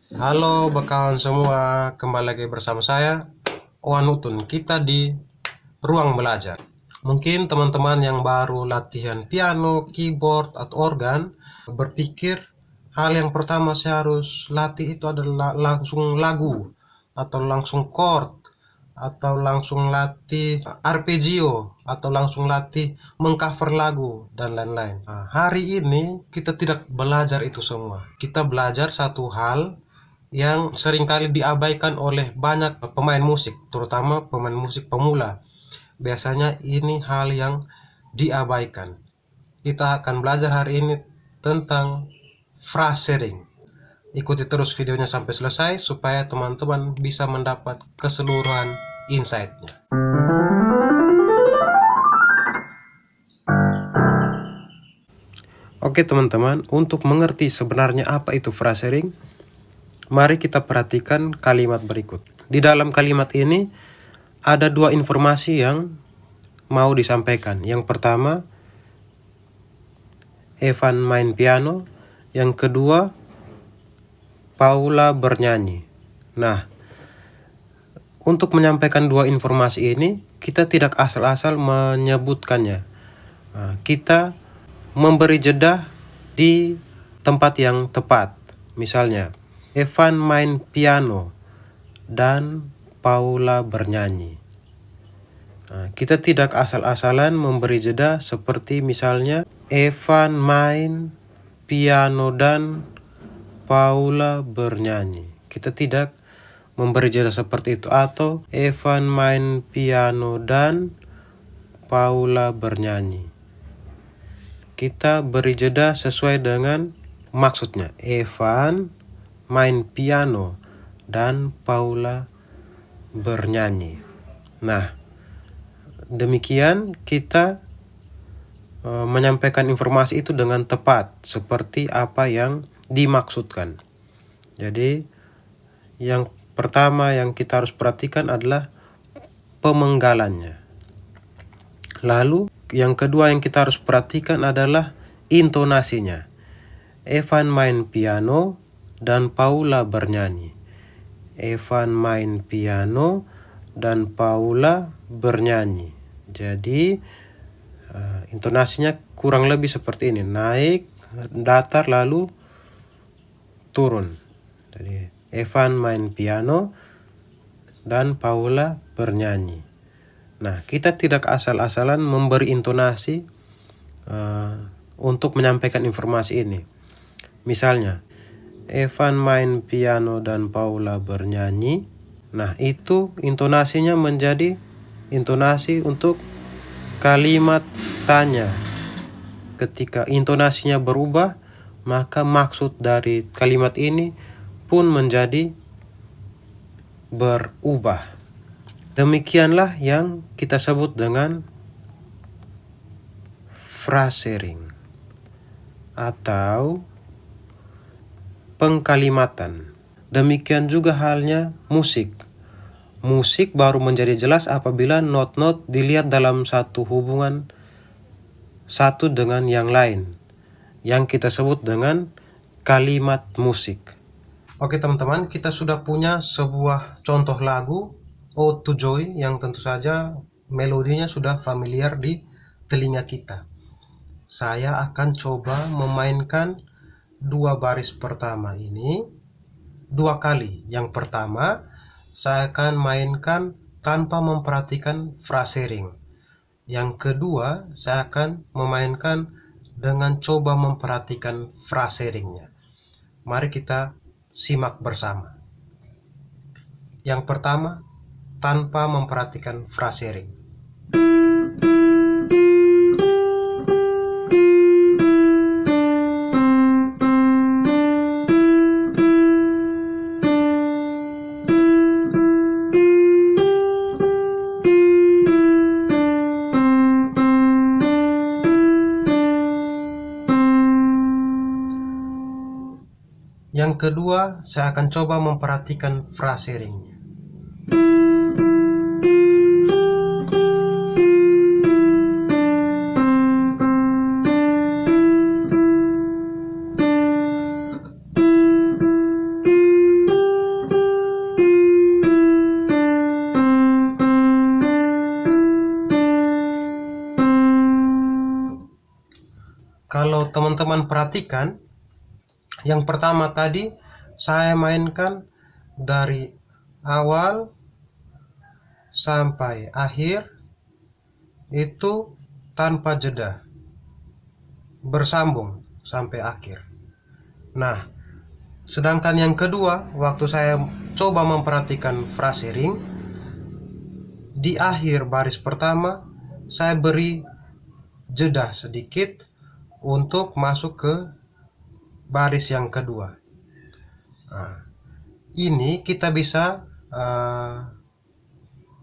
Halo bekawan semua, kembali lagi bersama saya, Wanutun. Kita di ruang belajar. Mungkin teman-teman yang baru latihan piano, keyboard, atau organ berpikir hal yang pertama saya harus latih itu adalah langsung lagu, atau langsung chord, atau langsung latih arpeggio, atau langsung latih mengcover lagu, dan lain-lain. Nah, hari ini kita tidak belajar itu semua. Kita belajar satu hal yang seringkali diabaikan oleh banyak pemain musik, terutama pemain musik pemula. Biasanya ini hal yang diabaikan. Kita akan belajar hari ini tentang phrasing. Ikuti terus videonya sampai selesai supaya teman-teman bisa mendapat keseluruhan insight-nya. Oke teman-teman, untuk mengerti sebenarnya apa itu phrasing, mari kita perhatikan kalimat berikut. Di dalam kalimat ini ada dua informasi yang mau disampaikan. Yang pertama, Evan main piano. Yang kedua, Paula bernyanyi. Nah, untuk menyampaikan dua informasi ini, kita tidak asal-asal menyebutkannya. Kita memberi jeda di tempat yang tepat. Misalnya, Evan main piano dan Paula bernyanyi. Kita tidak asal-asalan memberi jeda seperti misalnya Evan main piano dan Paula bernyanyi. Kita tidak memberi jeda seperti itu. Atau Evan main piano dan Paula bernyanyi. Kita beri jeda sesuai dengan maksudnya. Evan main piano dan Paula bernyanyi. Nah, demikian kita menyampaikan informasi itu dengan tepat seperti apa yang dimaksudkan. Jadi yang pertama yang kita harus perhatikan adalah pemenggalannya. Lalu yang kedua yang kita harus perhatikan adalah intonasinya. Evan main piano dan Paula bernyanyi. Evan main piano dan Paula bernyanyi. Jadi intonasinya kurang lebih seperti ini, naik, datar, lalu turun. Jadi Evan main piano dan Paula bernyanyi. Nah, kita tidak asal-asalan memberi intonasi untuk menyampaikan informasi ini. Misalnya, Evan main piano dan Paula bernyanyi. Nah, itu intonasinya menjadi intonasi untuk kalimat tanya. Ketika intonasinya berubah, maka maksud dari kalimat ini pun menjadi berubah. Demikianlah yang kita sebut dengan phrasing atau pengkalimatan. Demikian juga halnya musik. Musik baru menjadi jelas apabila not-not dilihat dalam satu hubungan satu dengan yang lain, yang kita sebut dengan kalimat musik. Oke teman-teman, kita sudah punya sebuah contoh lagu, Ode to Joy, yang tentu saja melodinya sudah familiar di telinga kita. Saya akan coba memainkan dua baris pertama ini dua kali. Yang pertama, saya akan mainkan tanpa memperhatikan phrasing. Yang kedua, saya akan memainkan dengan coba memperhatikan phrasingnya. Mari kita simak bersama. Yang pertama, tanpa memperhatikan phrasing. Yang kedua, saya akan coba memperhatikan phrasingnya. kalau teman-teman perhatikan, yang pertama tadi saya mainkan dari awal sampai akhir itu tanpa jeda, bersambung sampai akhir. Nah, sedangkan yang kedua, waktu saya coba memperhatikan phrasing, di akhir baris pertama saya beri jeda sedikit untuk masuk ke baris yang kedua. Nah, ini kita bisa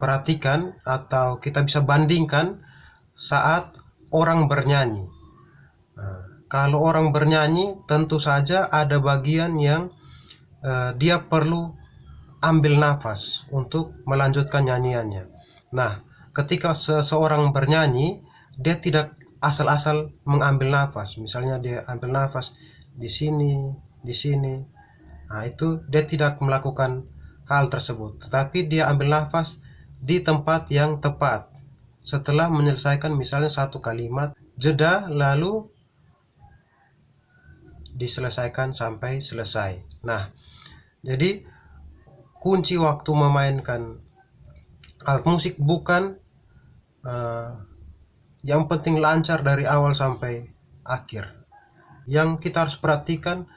perhatikan atau kita bisa bandingkan saat orang bernyanyi. Nah, kalau orang bernyanyi tentu saja ada bagian yang dia perlu ambil nafas untuk melanjutkan nyanyiannya. Nah, ketika seseorang bernyanyi, dia tidak asal-asal mengambil nafas. Misalnya dia ambil nafas di sini, di sini. Nah, itu dia tidak melakukan hal tersebut, tetapi dia ambil nafas di tempat yang tepat. Setelah menyelesaikan misalnya satu kalimat, jeda lalu diselesaikan sampai selesai. Nah, jadi kunci waktu memainkan alat musik bukan yang penting lancar dari awal sampai akhir. Yang kita harus perhatikan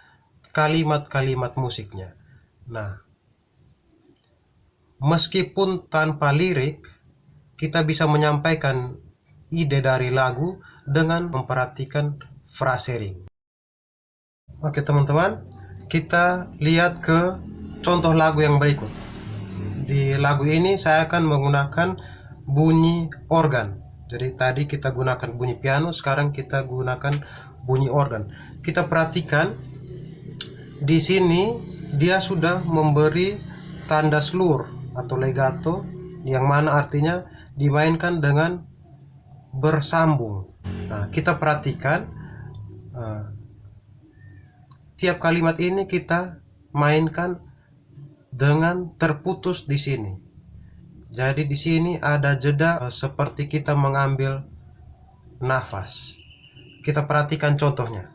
kalimat-kalimat musiknya. Nah, meskipun tanpa lirik, kita bisa menyampaikan ide dari lagu dengan memperhatikan phrasing. Oke teman-teman, kita lihat ke contoh lagu yang berikut. Di lagu ini saya akan menggunakan bunyi organ. Jadi tadi kita gunakan bunyi piano, sekarang kita gunakan bunyi organ. Kita perhatikan di sini dia sudah memberi tanda slur atau legato, yang mana artinya dimainkan dengan bersambung. Nah, kita perhatikan tiap kalimat ini kita mainkan dengan terputus di sini. Jadi di sini ada jeda seperti kita mengambil nafas. Kita perhatikan contohnya.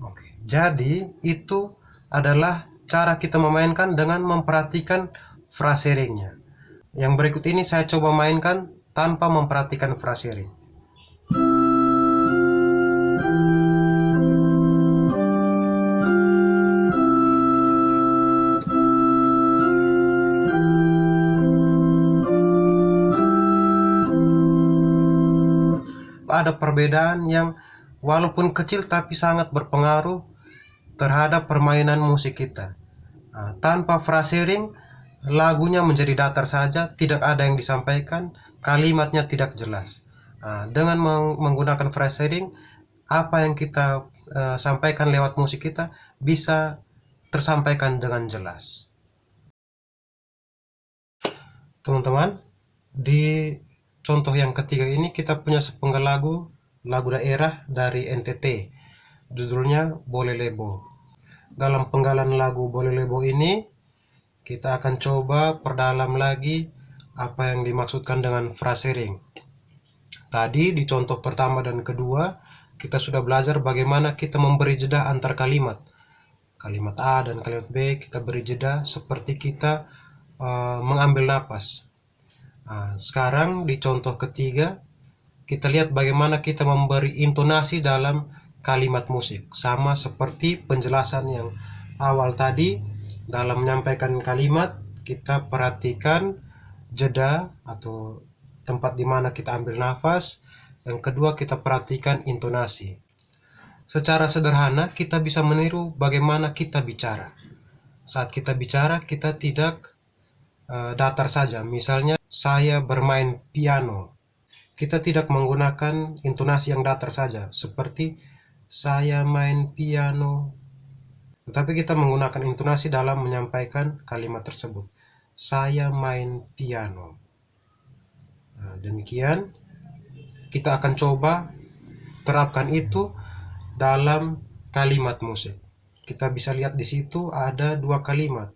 Oke, jadi itu adalah cara kita memainkan dengan memperhatikan phrasingnya. Yang berikut ini saya coba mainkan tanpa memperhatikan phrasing. Ada perbedaan yang walaupun kecil tapi sangat berpengaruh terhadap permainan musik kita. Nah, tanpa phrasing, lagunya menjadi datar saja, tidak ada yang disampaikan, kalimatnya tidak jelas. Nah, dengan menggunakan phrasing, apa yang kita sampaikan lewat musik kita bisa tersampaikan dengan jelas. Teman-teman, di contoh yang ketiga ini kita punya sepenggal lagu daerah dari NTT. Judulnya Boleh Lebo. Dalam penggalan lagu Boleh Lebo ini, kita akan coba perdalam lagi apa yang dimaksudkan dengan phrasing. Tadi di contoh pertama dan kedua, kita sudah belajar bagaimana kita memberi jeda antar kalimat. Kalimat A dan kalimat B kita beri jeda seperti kita mengambil napas. Nah, sekarang di contoh ketiga, kita lihat bagaimana kita memberi intonasi dalam kalimat musik. Sama seperti penjelasan yang awal tadi, dalam menyampaikan kalimat, kita perhatikan jeda atau tempat di mana kita ambil nafas. Yang kedua, kita perhatikan intonasi. Secara sederhana, kita bisa meniru bagaimana kita bicara. Saat kita bicara, kita tidak datar saja. Misalnya, saya bermain piano. Kita tidak menggunakan intonasi yang datar saja, seperti saya main piano. Tetapi kita menggunakan intonasi dalam menyampaikan kalimat tersebut. Saya main piano. Nah, demikian kita akan coba terapkan itu dalam kalimat musik. Kita bisa lihat di situ ada dua kalimat.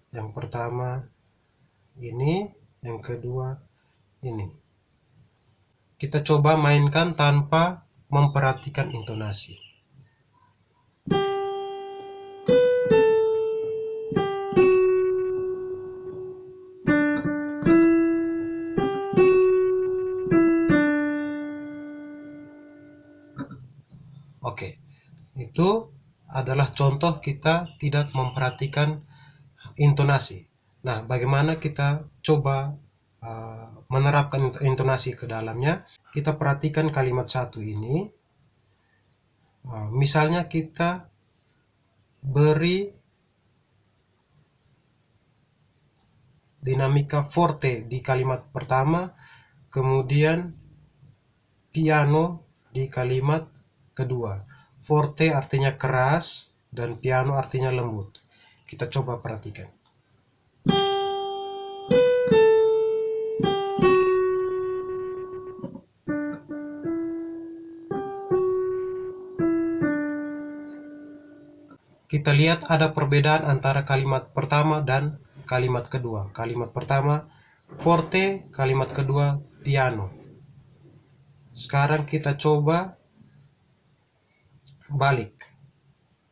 Yang pertama ini, yang kedua ini. Kita coba mainkan tanpa memperhatikan intonasi. Oke, itu adalah contoh kita tidak memperhatikan intonasi. Nah, bagaimana kita coba menerapkan intonasi ke dalamnya? Kita perhatikan kalimat satu ini. Misalnya kita beri dinamika forte di kalimat pertama, kemudian piano di kalimat kedua. Forte artinya keras dan piano artinya lembut. Kita coba perhatikan. Kita lihat ada perbedaan antara kalimat pertama dan kalimat kedua. Kalimat pertama forte, kalimat kedua piano. Sekarang kita coba balik.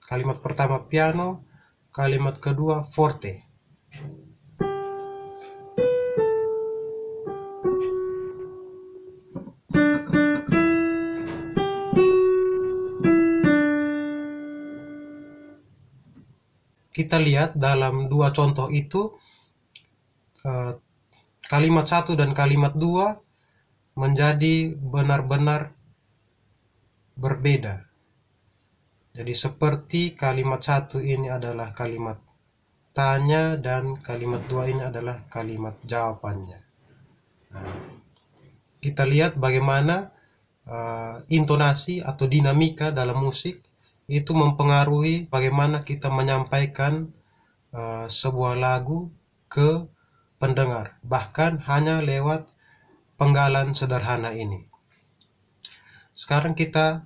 Kalimat pertama piano, kalimat kedua forte. Kita lihat dalam dua contoh itu kalimat satu dan kalimat dua menjadi benar-benar berbeda. Jadi seperti kalimat satu ini adalah kalimat tanya dan kalimat dua ini adalah kalimat jawabannya. Nah, kita lihat bagaimana intonasi atau dinamika dalam musik itu mempengaruhi bagaimana kita menyampaikan sebuah lagu ke pendengar, bahkan hanya lewat penggalan sederhana ini. Sekarang kita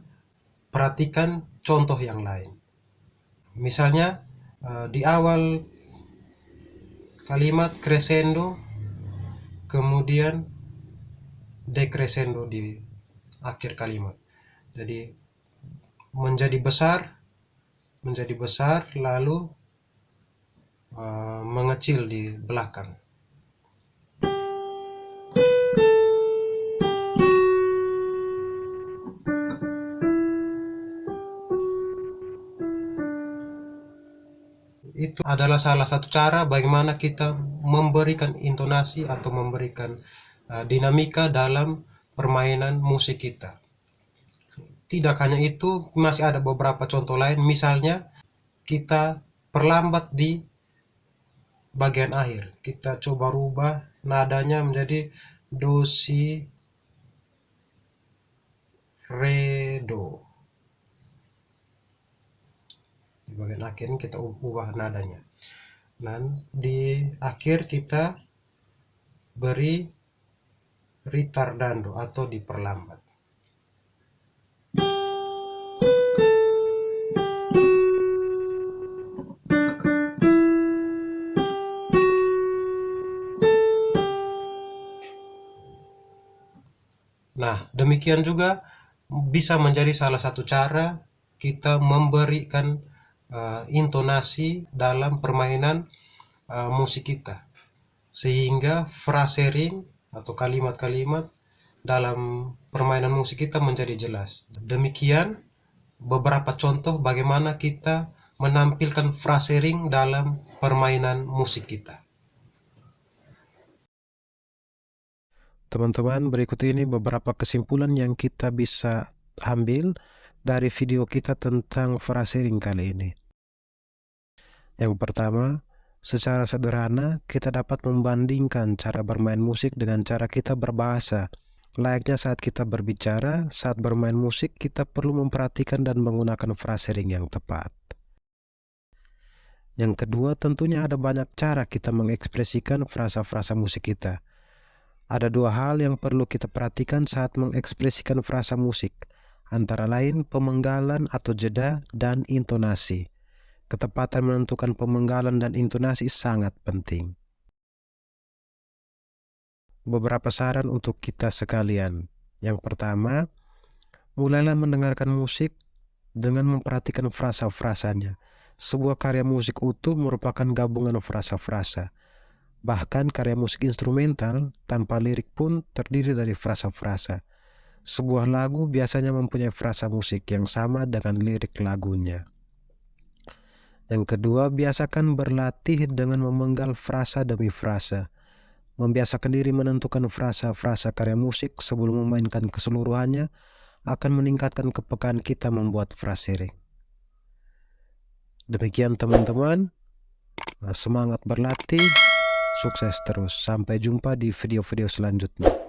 perhatikan contoh yang lain. Misalnya di awal kalimat crescendo, kemudian decrescendo di akhir kalimat. Jadi menjadi besar lalu mengecil di belakang. Itu adalah salah satu cara bagaimana kita memberikan intonasi atau memberikan dinamika dalam permainan musik kita. Tidak hanya itu, masih ada beberapa contoh lain. Misalnya, kita perlambat di bagian akhir. Kita coba rubah nadanya menjadi do, si, re, do. Di bagian akhir kita ubah nadanya. Dan di akhir kita beri ritardando atau diperlambat. Nah, demikian juga bisa menjadi salah satu cara kita memberikan intonasi dalam permainan musik kita, sehingga frasering atau kalimat-kalimat dalam permainan musik kita menjadi jelas. Demikian beberapa contoh bagaimana kita menampilkan frasering dalam permainan musik kita. Teman-teman, berikut ini beberapa kesimpulan yang kita bisa ambil dari video kita tentang frasering kali ini. Yang pertama, secara sederhana kita dapat membandingkan cara bermain musik dengan cara kita berbahasa. Layaknya saat kita berbicara, saat bermain musik kita perlu memperhatikan dan menggunakan frasering yang tepat. Yang kedua, tentunya ada banyak cara kita mengekspresikan frasa-frasa musik kita. Ada dua hal yang perlu kita perhatikan saat mengekspresikan frasa musik. antara lain pemenggalan atau jeda dan intonasi. Ketepatan menentukan pemenggalan dan intonasi sangat penting. Beberapa saran untuk kita sekalian. Yang pertama, mulailah mendengarkan musik dengan memperhatikan frasa-frasanya. Sebuah karya musik utuh merupakan gabungan frasa-frasa. Bahkan karya musik instrumental tanpa lirik pun terdiri dari frasa-frasa. Sebuah lagu biasanya mempunyai frasa musik yang sama dengan lirik lagunya. Yang kedua, biasakan berlatih dengan memenggal frasa demi frasa. Membiasakan diri menentukan frasa-frasa karya musik sebelum memainkan keseluruhannya akan meningkatkan kepekaan kita membuat frasering. Demikian teman-teman, semangat berlatih, sukses terus. Sampai jumpa di video-video selanjutnya.